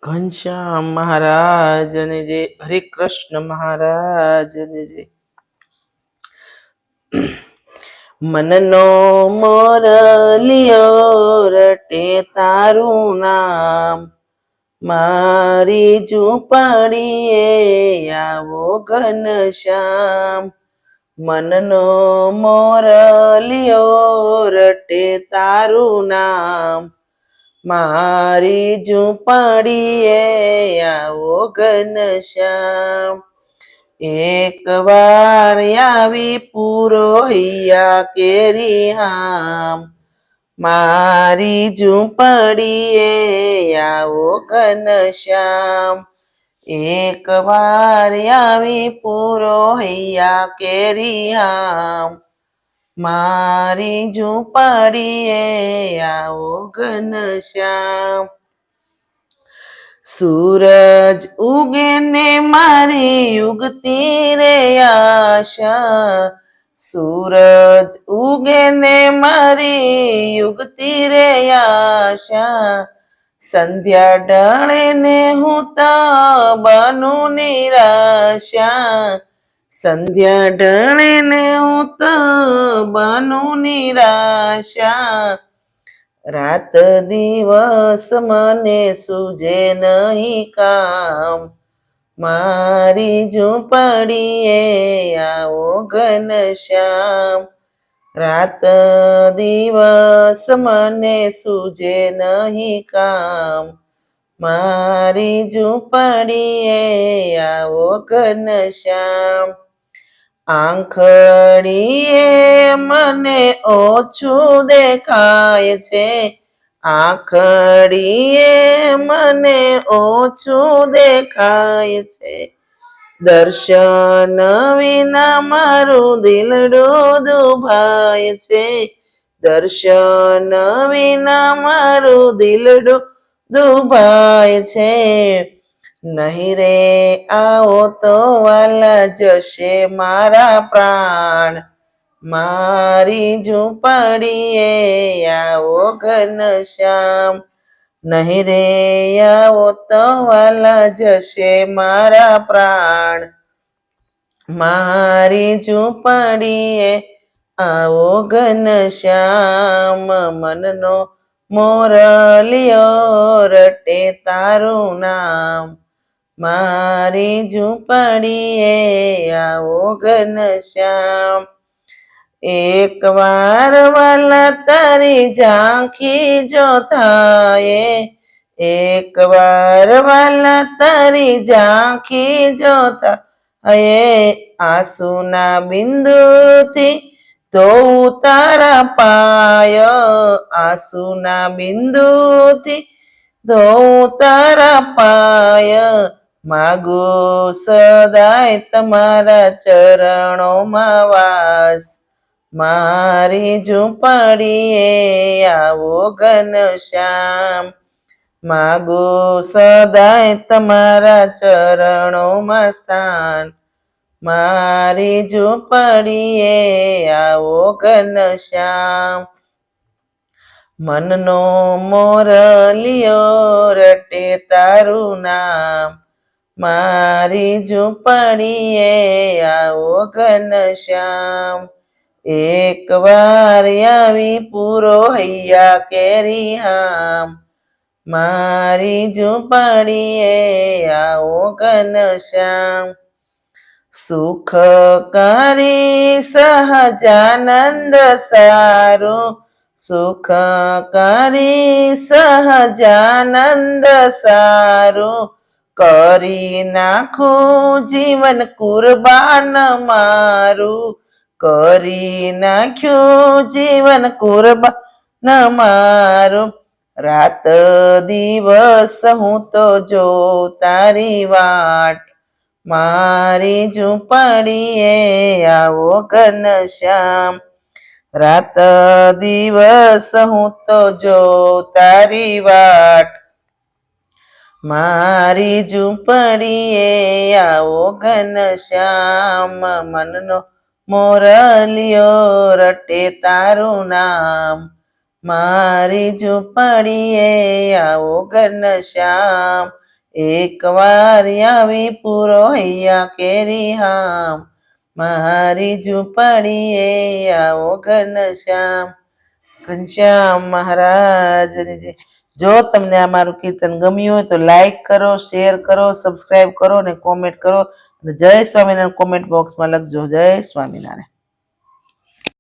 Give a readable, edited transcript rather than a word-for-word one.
ઘનશ્યામ મહારાજને જય, હરે કૃષ્ણ મહારાજને જય. મનનો મોરલિયો રટે તારું નામ, મારી ઝૂંપડીએ આવો ઘનશ્યામ. મનનો મોરલિયો રટે તારું નામ, મારી ઝૂંપડીએ આવો ઘનશ્યામ. એક વાર આવી પુરોહિયા કેરી હામ, મારી ઝૂંપડીએ આવો ઘનશ્યામ. એક વાર આવી પુરોહિયા કેરી હામ, મારી ઝૂંપડીએ આવો ઘનશ્યામ. સૂરજ ઉગે ને મારી યુગતી રે આશા, સૂરજ ઉગે ને મારી યુગતી રે આશા. સંધ્યા ઢળે ને હું તો બનું નિરાશા, સંધ્યા ઢળે ને હું તો બનું નિરાશા. રાત દિવસ મને સૂજે નહીં કામ, મારી ઝૂંપડીએ આવો ઘનશ્યામ. રાત દિવસ મને સૂજે નહીં કામ, મારી ઝૂંપડીએ આવો ઘનશ્યામ. આંખડીએ મને ઓછું દેખાય છે, આંખડીએ મને ઓછું દેખાય છે. દર્શન વિના મારું દિલડું દુભાય છે, દર્શન વિના મારું દિલડું દુભાય છે. નહીં રે આવો તો વાલા જશે મારા પ્રાણ, મારી ઝૂંપડીએ આવો ઘનશ્યામ. નહીં રે આવો તો વાલા જશે મારા પ્રાણ, મારી ઝૂંપડીએ આવો ઘનશ્યામ. મનનો મોરલિયો રટે તારું નામ, મારી ઝૂંપડીએ આવો ઘનશ્યામ. એક વાર વાલા તારી ઝાંખી જો થાય, એક વાર વાલા તારી ઝાંખી જો થાય. આંસુના બિંદુથી ધોઉં તારા પાય, આંસુના બિંદુથી ધોઉં તારા પાય. માગો સદાય તમારા ચરણોમાં વાસ, મારી ઝૂંપડીએ આવો ઘનશ્યામ. માગો સદાય તમારા ચરણોમાં સ્થાન, મારી ઝૂંપડીએ આવો ઘનશ્યામ. મનનો મોરલિયો રટે તારું નામ, મારી ઝૂંપડીએ આવો ઘનશ્યામ. એક વાર આવી પુરોહિયા કેરી હામ, મારી ઝૂંપડીએ આવો ઘનશ્યામ. સુખ કરી સહજાનંદ સારું, સુખ કરી સહજાનંદ સારું. કરી નાખું જીવન કુરબાન મારું, કરી નાખ્યું જીવન કુરબાન મારું. રાત દિવસ હું તો જોઉં તારી વાટ, મારી ઝૂંપડીએ આવો ઘનશ્યામ. રાત દિવસ હું તો જોઉં તારી વાટ, મારી ઝૂંપડીએ આવો ઘનશ્યામ. મનનો મોરલિયો રટે તારું નામ, મારી ઝૂંપડીએ આવો ઘનશ્યામ. એક વાર આવી પૂરો હૈયા કેરી હામ મારી ઝૂંપડીએ આવો ઘનશ્યામ. ઘનશ્યામ મહારાજની જય. જો તમને આ મારું કીર્તન ગમ્યું હોય તો લાઈક કરો, શેર કરો, સબસ્ક્રાઈબ કરો અને કોમેન્ટ કરો. અને જય સ્વામિનારાયણ કોમેન્ટ બોક્સમાં લખજો. જય સ્વામિનારાયણ.